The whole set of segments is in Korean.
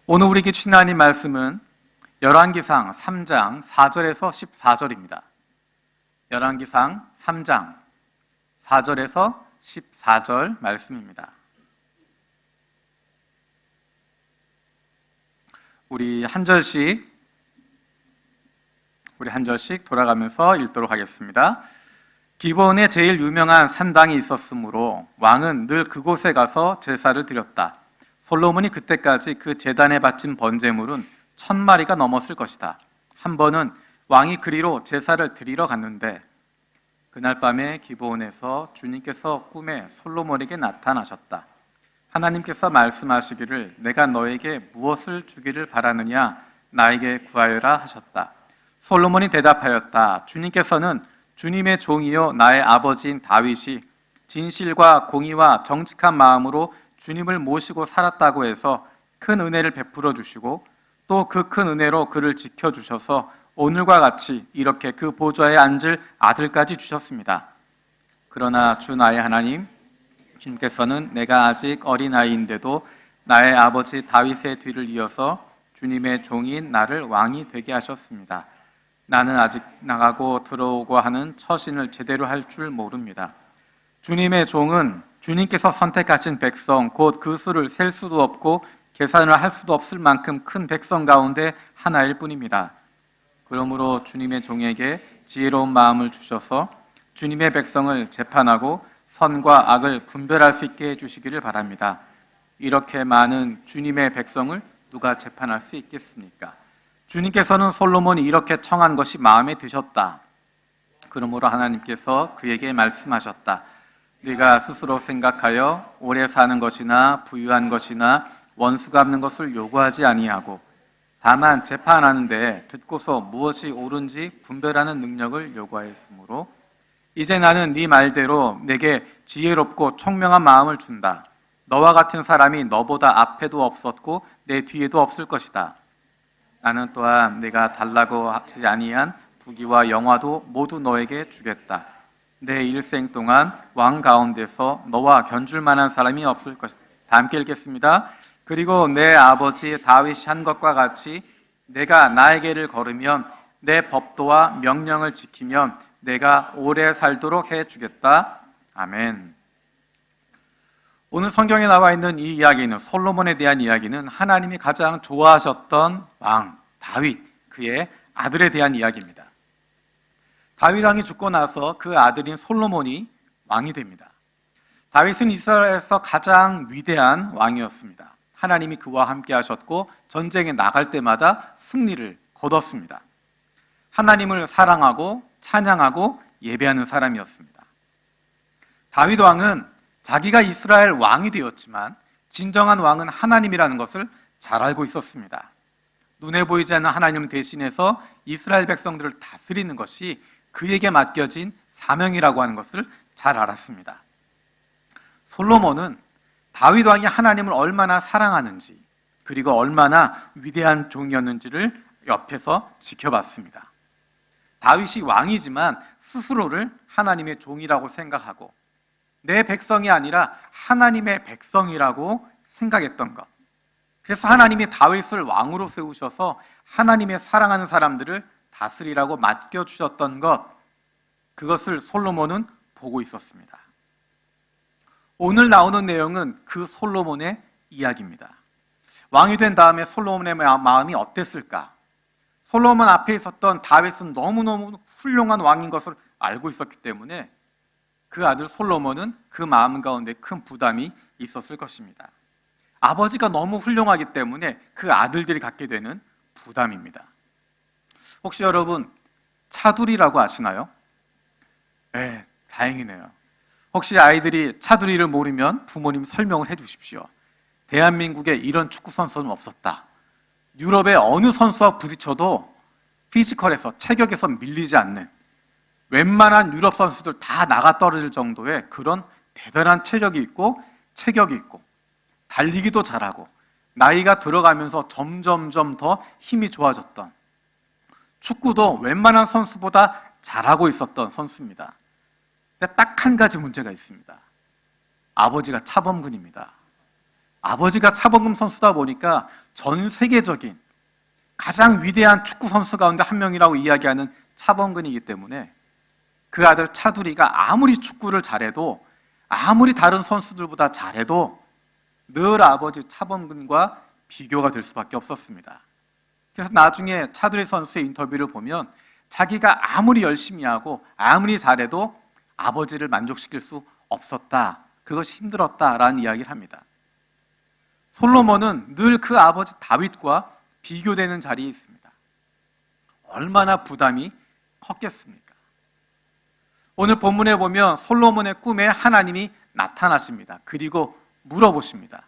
오늘 우리에게 주신 하나님 말씀은 열왕기상 3장 4절에서 14절입니다. 열왕기상 3장 4절에서 14절 말씀입니다. 우리 한 절씩 돌아가면서 읽도록 하겠습니다. 기브온에 제일 유명한 산당이 있었으므로 왕은 늘 그곳에 가서 제사를 드렸다. 솔로몬이 그때까지 그 제단에 바친 번제물은 1000마리가 넘었을 것이다. 한 번은 왕이 그리로 제사를 드리러 갔는데 그날 밤에 기브온에서 주님께서 꿈에 솔로몬에게 나타나셨다. 하나님께서 말씀하시기를 내가 너에게 무엇을 주기를 바라느냐 나에게 구하여라 하셨다. 솔로몬이 대답하였다. 주님께서는 주님의 종이요 나의 아버지인 다윗이 진실과 공의와 정직한 마음으로 주님을 모시고 살았다고 해서 큰 은혜를 베풀어 주시고 또 그 큰 은혜로 그를 지켜주셔서 오늘과 같이 이렇게 그 보좌에 앉을 아들까지 주셨습니다. 그러나 주 나의 하나님 주님께서는 내가 아직 어린아이인데도 나의 아버지 다윗의 뒤를 이어서 주님의 종인 나를 왕이 되게 하셨습니다. 나는 아직 나가고 들어오고 하는 처신을 제대로 할 줄 모릅니다. 주님의 종은 주님께서 선택하신 백성 곧 그 수를 셀 수도 없고 계산을 할 수도 없을 만큼 큰 백성 가운데 하나일 뿐입니다. 그러므로 주님의 종에게 지혜로운 마음을 주셔서 주님의 백성을 재판하고 선과 악을 분별할 수 있게 해주시기를 바랍니다. 이렇게 많은 주님의 백성을 누가 재판할 수 있겠습니까? 주님께서는 솔로몬이 이렇게 청한 것이 마음에 드셨다. 그러므로 하나님께서 그에게 말씀하셨다. 네가 스스로 생각하여 오래 사는 것이나 부유한 것이나 원수 갚는 것을 요구하지 아니하고 다만 재판하는데 듣고서 무엇이 옳은지 분별하는 능력을 요구하였으므로 이제 나는 네 말대로 내게 지혜롭고 총명한 마음을 준다. 너와 같은 사람이 너보다 앞에도 없었고 내 뒤에도 없을 것이다. 나는 또한 내가 달라고 하지 아니한 부귀와 영화도 모두 너에게 주겠다. 내 일생 동안 왕 가운데서 너와 견줄 만한 사람이 없을 것이다. 다 함께 읽겠습니다. 그리고 내 아버지 다윗이 한 것과 같이 내가 나의 길을 걸으면 내 법도와 명령을 지키면 내가 오래 살도록 해주겠다. 아멘. 오늘 성경에 나와 있는 이 이야기는 솔로몬에 대한 이야기는 하나님이 가장 좋아하셨던 왕 다윗 그의 아들에 대한 이야기입니다. 다윗 왕이 죽고 나서 그 아들인 솔로몬이 왕이 됩니다. 다윗은 이스라엘에서 가장 위대한 왕이었습니다. 하나님이 그와 함께 하셨고 전쟁에 나갈 때마다 승리를 거뒀습니다. 하나님을 사랑하고 찬양하고 예배하는 사람이었습니다. 다윗 왕은 자기가 이스라엘 왕이 되었지만 진정한 왕은 하나님이라는 것을 잘 알고 있었습니다. 눈에 보이지 않는 하나님을 대신해서 이스라엘 백성들을 다스리는 것이 그에게 맡겨진 사명이라고 하는 것을 잘 알았습니다. 솔로몬은 다윗 왕이 하나님을 얼마나 사랑하는지 그리고 얼마나 위대한 종이었는지를 옆에서 지켜봤습니다. 다윗이 왕이지만 스스로를 하나님의 종이라고 생각하고 내 백성이 아니라 하나님의 백성이라고 생각했던 것. 그래서 하나님이 다윗을 왕으로 세우셔서 하나님의 사랑하는 사람들을 다스리라고 맡겨주셨던 것, 그것을 솔로몬은 보고 있었습니다. 오늘 나오는 내용은 그 솔로몬의 이야기입니다. 왕이 된 다음에 솔로몬의 마음이 어땠을까? 솔로몬 앞에 있었던 다윗은 너무너무 훌륭한 왕인 것을 알고 있었기 때문에 그 아들 솔로몬은 그 마음 가운데 큰 부담이 있었을 것입니다. 아버지가 너무 훌륭하기 때문에 그 아들들이 갖게 되는 부담입니다. 혹시 여러분 차두리라고 아시나요? 네, 다행이네요. 혹시 아이들이 차두리를 모르면 부모님 설명을 해 주십시오. 대한민국에 이런 축구 선수는 없었다. 유럽의 어느 선수와 부딪혀도 피지컬에서 체격에서 밀리지 않는 웬만한 유럽 선수들 다 나가 떨어질 정도의 그런 대단한 체력이 있고 체격이 있고 달리기도 잘하고 나이가 들어가면서 점점점 더 힘이 좋아졌던 축구도 웬만한 선수보다 잘하고 있었던 선수입니다. 근데 딱 한 가지 문제가 있습니다. 아버지가 차범근입니다. 아버지가 차범근 선수다 보니까 전 세계적인 가장 위대한 축구 선수 가운데 한 명이라고 이야기하는 차범근이기 때문에 그 아들 차두리가 아무리 축구를 잘해도, 아무리 다른 선수들보다 잘해도 늘 아버지 차범근과 비교가 될 수밖에 없었습니다. 그래서 나중에 차두리 선수의 인터뷰를 보면 자기가 아무리 열심히 하고 아무리 잘해도 아버지를 만족시킬 수 없었다, 그것이 힘들었다라는 이야기를 합니다. 솔로몬은 늘 그 아버지 다윗과 비교되는 자리에 있습니다. 얼마나 부담이 컸겠습니까? 오늘 본문에 보면 솔로몬의 꿈에 하나님이 나타나십니다. 그리고 물어보십니다.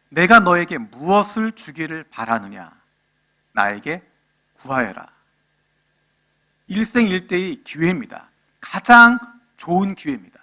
내가 너에게 무엇을 주기를 바라느냐? 나에게 구하여라. 일생일대의 기회입니다. 가장 좋은 기회입니다.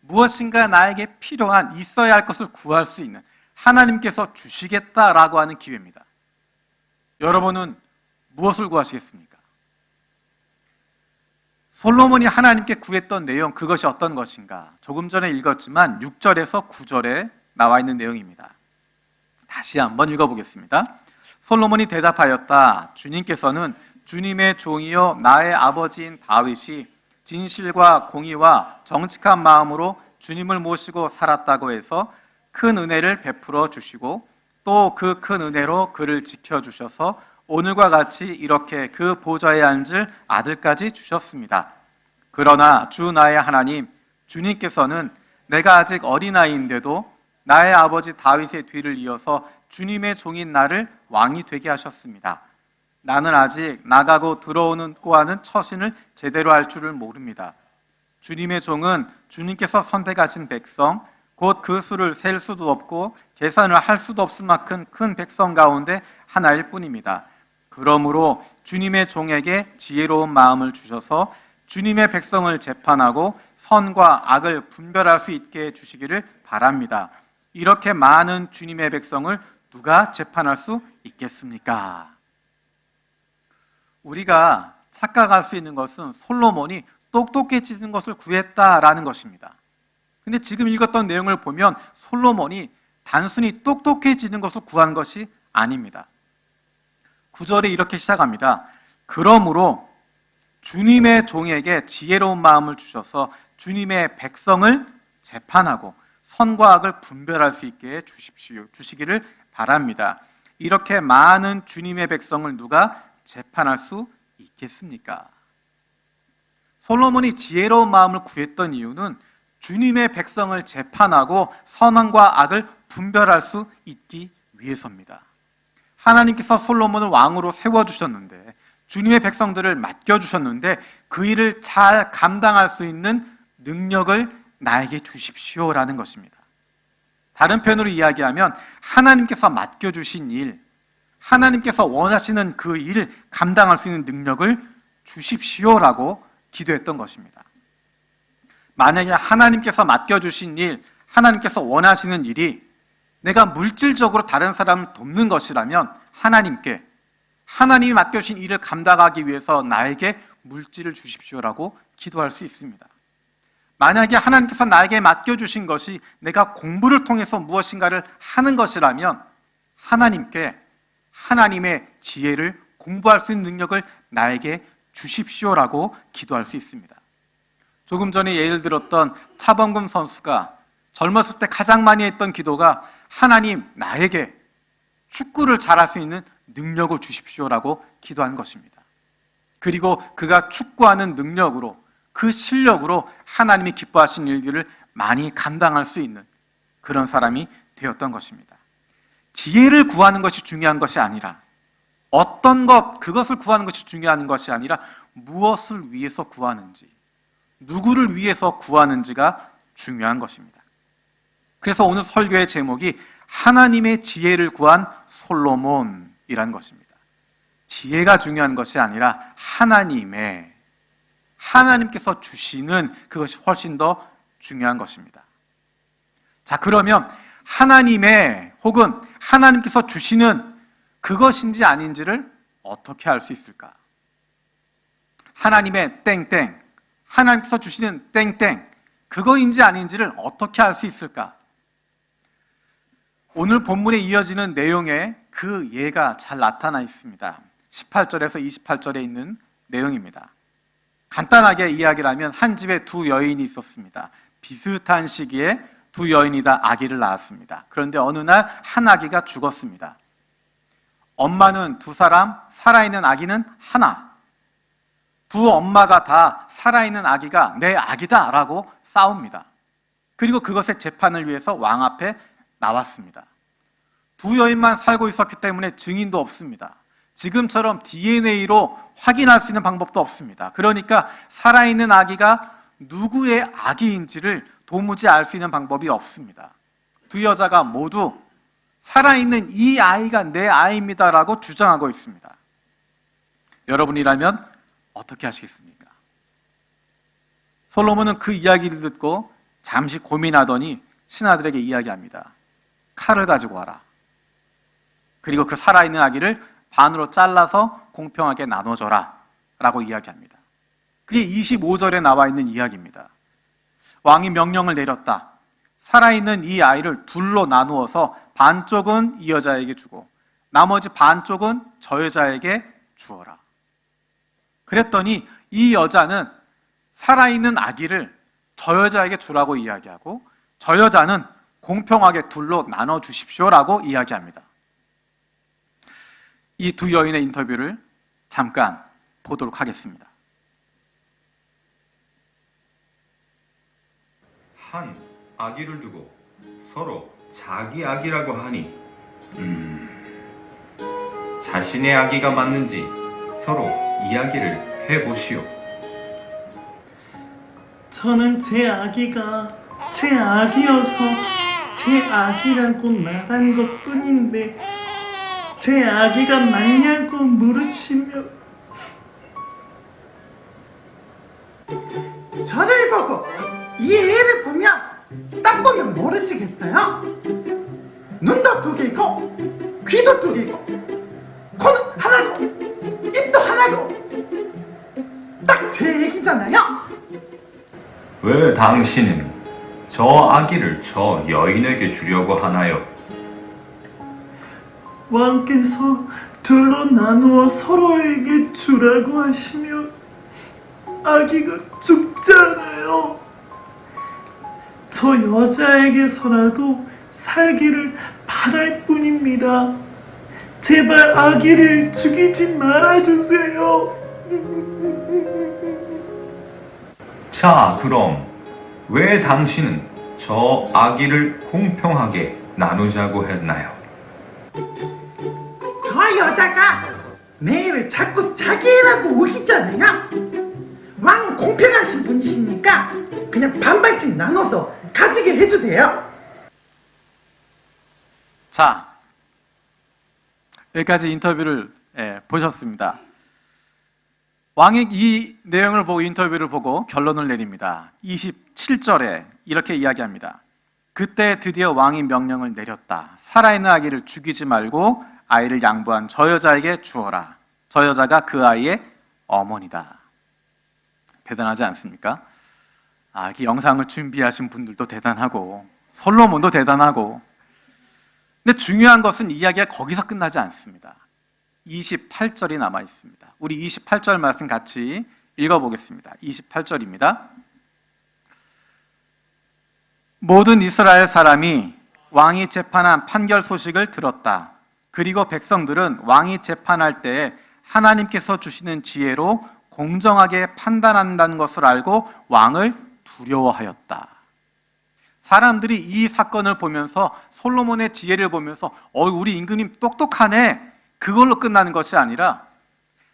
무엇인가 나에게 필요한, 있어야 할 것을 구할 수 있는, 하나님께서 주시겠다라고 하는 기회입니다. 여러분은 무엇을 구하시겠습니까? 솔로몬이 하나님께 구했던 내용, 그것이 어떤 것인가? 조금 전에 읽었지만 6절에서 9절에 나와 있는 내용입니다. 다시 한번 읽어보겠습니다. 솔로몬이 대답하였다. 주님께서는 주님의 종이요 나의 아버지인 다윗이 진실과 공의와 정직한 마음으로 주님을 모시고 살았다고 해서 큰 은혜를 베풀어 주시고 또 그 큰 은혜로 그를 지켜주셔서 오늘과 같이 이렇게 그 보좌에 앉을 아들까지 주셨습니다. 그러나 주 나의 하나님, 주님께서는 내가 아직 어린아이인데도 나의 아버지 다윗의 뒤를 이어서 주님의 종인 나를 왕이 되게 하셨습니다. 나는 아직 나가고 들어오는 꼬아는 처신을 제대로 할 줄을 모릅니다. 주님의 종은 주님께서 선택하신 백성, 곧 그 수를 셀 수도 없고 계산을 할 수도 없을 만큼 큰 백성 가운데 하나일 뿐입니다. 그러므로 주님의 종에게 지혜로운 마음을 주셔서 주님의 백성을 재판하고 선과 악을 분별할 수 있게 해주시기를 바랍니다. 이렇게 많은 주님의 백성을 누가 재판할 수 있겠습니까? 우리가 착각할 수 있는 것은 솔로몬이 똑똑해지는 것을 구했다라는 것입니다. 근데 지금 읽었던 내용을 보면 솔로몬이 단순히 똑똑해지는 것을 구한 것이 아닙니다. 9절에 이렇게 시작합니다. 그러므로 주님의 종에게 지혜로운 마음을 주셔서 주님의 백성을 재판하고 선과 악을 분별할 수 있게 주시기를 바랍니다. 이렇게 많은 주님의 백성을 누가 재판할 수 있겠습니까? 솔로몬이 지혜로운 마음을 구했던 이유는 주님의 백성을 재판하고 선과 악을 분별할 수 있기 위해서입니다. 하나님께서 솔로몬을 왕으로 세워주셨는데, 주님의 백성들을 맡겨주셨는데 그 일을 잘 감당할 수 있는 능력을 나에게 주십시오라는 것입니다. 다른 편으로 이야기하면 하나님께서 맡겨주신 일, 하나님께서 원하시는 그 일을 감당할 수 있는 능력을 주십시오라고 기도했던 것입니다. 만약에 하나님께서 맡겨주신 일, 하나님께서 원하시는 일이 내가 물질적으로 다른 사람을 돕는 것이라면 하나님이 맡겨주신 일을 감당하기 위해서 나에게 물질을 주십시오라고 기도할 수 있습니다. 만약에 하나님께서 나에게 맡겨주신 것이 내가 공부를 통해서 무엇인가를 하는 것이라면 하나님께 하나님의 지혜를 공부할 수 있는 능력을 나에게 주십시오라고 기도할 수 있습니다. 조금 전에 예를 들었던 차범근 선수가 젊었을 때 가장 많이 했던 기도가 하나님 나에게 축구를 잘할 수 있는 능력을 주십시오라고 기도한 것입니다. 그리고 그가 축구하는 능력으로, 그 실력으로 하나님이 기뻐하신 일들을 많이 감당할 수 있는 그런 사람이 되었던 것입니다. 지혜를 구하는 것이 중요한 것이 아니라, 어떤 것, 그것을 구하는 것이 중요한 것이 아니라 무엇을 위해서 구하는지, 누구를 위해서 구하는지가 중요한 것입니다. 그래서 오늘 설교의 제목이 하나님의 지혜를 구한 솔로몬이라는 것입니다. 지혜가 중요한 것이 아니라 하나님께서 주시는 그것이 훨씬 더 중요한 것입니다. 자, 그러면 하나님의 혹은 하나님께서 주시는 그것인지 아닌지를 어떻게 알 수 있을까? 하나님의 땡땡, 하나님께서 주시는 땡땡, 그거인지 아닌지를 어떻게 알 수 있을까? 오늘 본문에 이어지는 내용에 그 예가 잘 나타나 있습니다. 18절에서 28절에 있는 내용입니다. 간단하게 이야기를 하면 한 집에 두 여인이 있었습니다. 비슷한 시기에 두 여인이 다 아기를 낳았습니다. 그런데 어느 날 한 아기가 죽었습니다. 엄마는 두 사람, 살아있는 아기는 하나. 두 엄마가 다 살아있는 아기가 내 아기다 라고 싸웁니다. 그리고 그것의 재판을 위해서 왕 앞에 나왔습니다. 두 여인만 살고 있었기 때문에 증인도 없습니다. 지금처럼 DNA로 확인할 수 있는 방법도 없습니다. 그러니까 살아있는 아기가 누구의 아기인지를 도무지 알 수 있는 방법이 없습니다. 두 여자가 모두 살아있는 이 아이가 내 아이입니다라고 주장하고 있습니다. 여러분이라면 어떻게 하시겠습니까? 솔로몬은 그 이야기를 듣고 잠시 고민하더니 신하들에게 이야기합니다. 칼을 가지고 와라. 그리고 그 살아있는 아기를 반으로 잘라서 공평하게 나눠줘라 라고 이야기합니다. 그게 25절에 나와 있는 이야기입니다. 왕이 명령을 내렸다. 살아있는 이 아이를 둘로 나누어서 반쪽은 이 여자에게 주고 나머지 반쪽은 저 여자에게 주어라. 그랬더니 이 여자는 살아있는 아기를 저 여자에게 주라고 이야기하고 저 여자는 공평하게 둘로 나눠주십시오라고 이야기합니다. 이 두 여인의 인터뷰를 잠깐 보도록 하겠습니다. 한 아기를 두고 서로 자기 아기라고 하니 자신의 아기가 맞는지 서로 이야기를 해보시오. 저는 제 아기가 제 아기여서 제 아기라고 말한 것 뿐인데 제 아기가 맞냐고 물으시면 저를 보고 이 애를 보면 딱 보면 모르시겠어요? 눈도 두 개고 귀도 두 개고 코는 하나고 입도 하나고 딱 제 애기잖아요. 왜 당신은 저 아기를 저 여인에게 주려고 하나요? 왕께서 둘로 나누어 서로에게 주라고 하시면 아기가 죽잖아요. 저 여자에게서라도 살기를 바랄 뿐입니다. 제발 아기를 죽이지 말아주세요. 자, 그럼 왜 당신은 저 아기를 공평하게 나누자고 했나요? 저 여자가 내 애를 자꾸 자기 애라고 우기잖아요. 왕은 공평하신 분이시니까 그냥 반반씩 나눠서 가지게 해주세요. 자, 여기까지 인터뷰를 보셨습니다. 왕이 이 내용을 보고 인터뷰를 보고 결론을 내립니다. 27절에 이렇게 이야기합니다. 그때 드디어 왕이 명령을 내렸다. 살아있는 아기를 죽이지 말고 아이를 양보한 저 여자에게 주어라. 저 여자가 그 아이의 어머니다. 대단하지 않습니까? 이렇게 영상을 준비하신 분들도 대단하고 솔로몬도 대단하고, 근데 중요한 것은 이야기가 거기서 끝나지 않습니다. 28절이 남아 있습니다. 우리 28절 말씀 같이 읽어보겠습니다. 28절입니다. 모든 이스라엘 사람이 왕이 재판한 판결 소식을 들었다. 그리고 백성들은 왕이 재판할 때 하나님께서 주시는 지혜로 공정하게 판단한다는 것을 알고 왕을 두려워하였다. 사람들이 이 사건을 보면서 솔로몬의 지혜를 보면서 우리 임금님 똑똑하네, 그걸로 끝나는 것이 아니라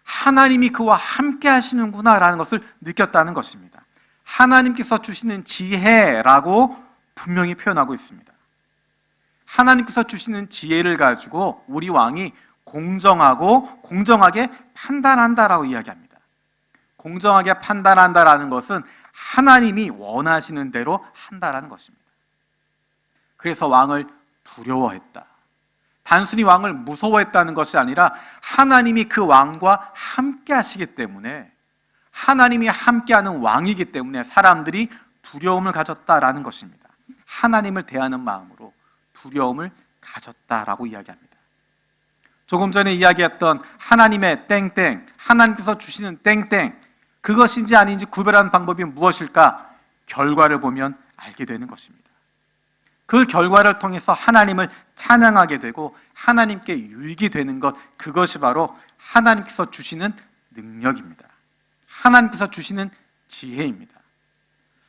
하나님이 그와 함께 하시는구나 라는 것을 느꼈다는 것입니다. 하나님께서 주시는 지혜라고 분명히 표현하고 있습니다. 하나님께서 주시는 지혜를 가지고 우리 왕이 공정하게 판단한다라고 이야기합니다. 공정하게 판단한다라는 것은 하나님이 원하시는 대로 한다라는 것입니다. 그래서 왕을 두려워했다. 단순히 왕을 무서워했다는 것이 아니라 하나님이 그 왕과 함께 하시기 때문에, 하나님이 함께하는 왕이기 때문에 사람들이 두려움을 가졌다라는 것입니다. 하나님을 대하는 마음으로 두려움을 가졌다라고 이야기합니다. 조금 전에 이야기했던 하나님의 땡땡, 하나님께서 주시는 땡땡, 그것인지 아닌지 구별하는 방법이 무엇일까? 결과를 보면 알게 되는 것입니다. 그 결과를 통해서 하나님을 찬양하게 되고 하나님께 유익이 되는 것, 그것이 바로 하나님께서 주시는 능력입니다. 하나님께서 주시는 지혜입니다.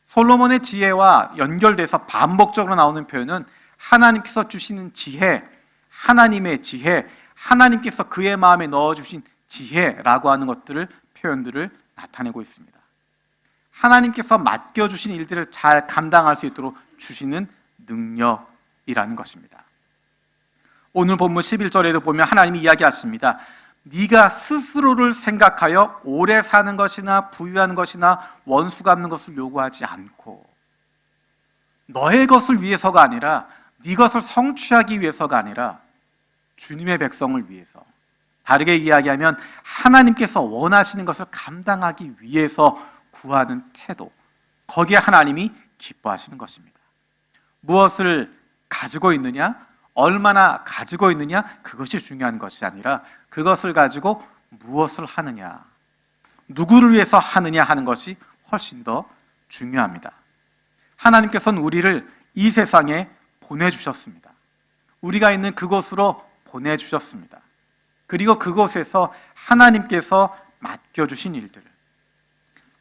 솔로몬의 지혜와 연결돼서 반복적으로 나오는 표현은 하나님께서 주시는 지혜, 하나님의 지혜, 하나님께서 그의 마음에 넣어주신 지혜라고 하는 것들을, 표현들을 나타내고 있습니다. 하나님께서 맡겨주신 일들을 잘 감당할 수 있도록 주시는 능력이라는 것입니다. 오늘 본문 11절에도 보면 하나님이 이야기하십니다. 네가 스스로를 생각하여 오래 사는 것이나 부유한 것이나 원수 갚는 것을 요구하지 않고, 너의 것을 위해서가 아니라, 네 것을 성취하기 위해서가 아니라 주님의 백성을 위해서, 다르게 이야기하면 하나님께서 원하시는 것을 감당하기 위해서 구하는 태도, 거기에 하나님이 기뻐하시는 것입니다. 무엇을 가지고 있느냐, 얼마나 가지고 있느냐, 그것이 중요한 것이 아니라 그것을 가지고 무엇을 하느냐, 누구를 위해서 하느냐 하는 것이 훨씬 더 중요합니다. 하나님께서는 우리를 이 세상에 보내주셨습니다. 우리가 있는 그곳으로 보내주셨습니다. 그리고 그곳에서 하나님께서 맡겨주신 일들을,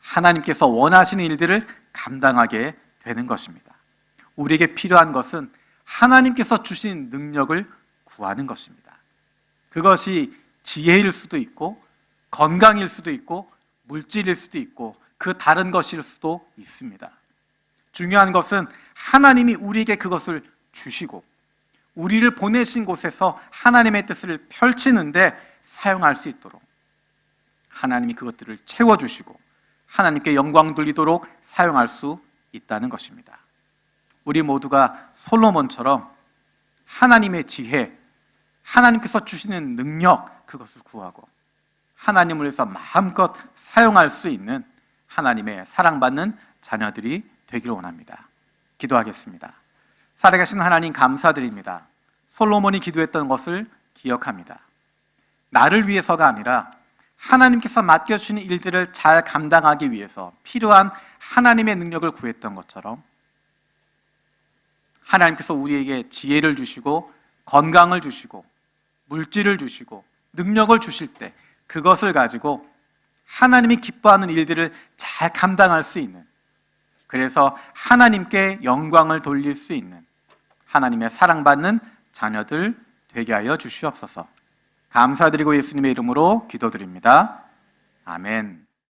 하나님께서 원하시는 일들을 감당하게 되는 것입니다. 우리에게 필요한 것은 하나님께서 주신 능력을 구하는 것입니다. 그것이 지혜일 수도 있고, 건강일 수도 있고, 물질일 수도 있고, 그 다른 것일 수도 있습니다. 중요한 것은 하나님이 우리에게 그것을 주시고, 우리를 보내신 곳에서 하나님의 뜻을 펼치는데 사용할 수 있도록 하나님이 그것들을 채워주시고 하나님께 영광 돌리도록 사용할 수 있다는 것입니다. 우리 모두가 솔로몬처럼 하나님의 지혜, 하나님께서 주시는 능력, 그것을 구하고 하나님을 위해서 마음껏 사용할 수 있는 하나님의 사랑받는 자녀들이 되기를 원합니다. 기도하겠습니다. 살아계신 하나님, 감사드립니다. 솔로몬이 기도했던 것을 기억합니다. 나를 위해서가 아니라 하나님께서 맡겨주시는 일들을 잘 감당하기 위해서 필요한 하나님의 능력을 구했던 것처럼 하나님께서 우리에게 지혜를 주시고 건강을 주시고 물질을 주시고 능력을 주실 때 그것을 가지고 하나님이 기뻐하는 일들을 잘 감당할 수 있는, 그래서 하나님께 영광을 돌릴 수 있는 하나님의 사랑받는 자녀들 되게 하여 주시옵소서. 감사드리고 예수님의 이름으로 기도드립니다. 아멘.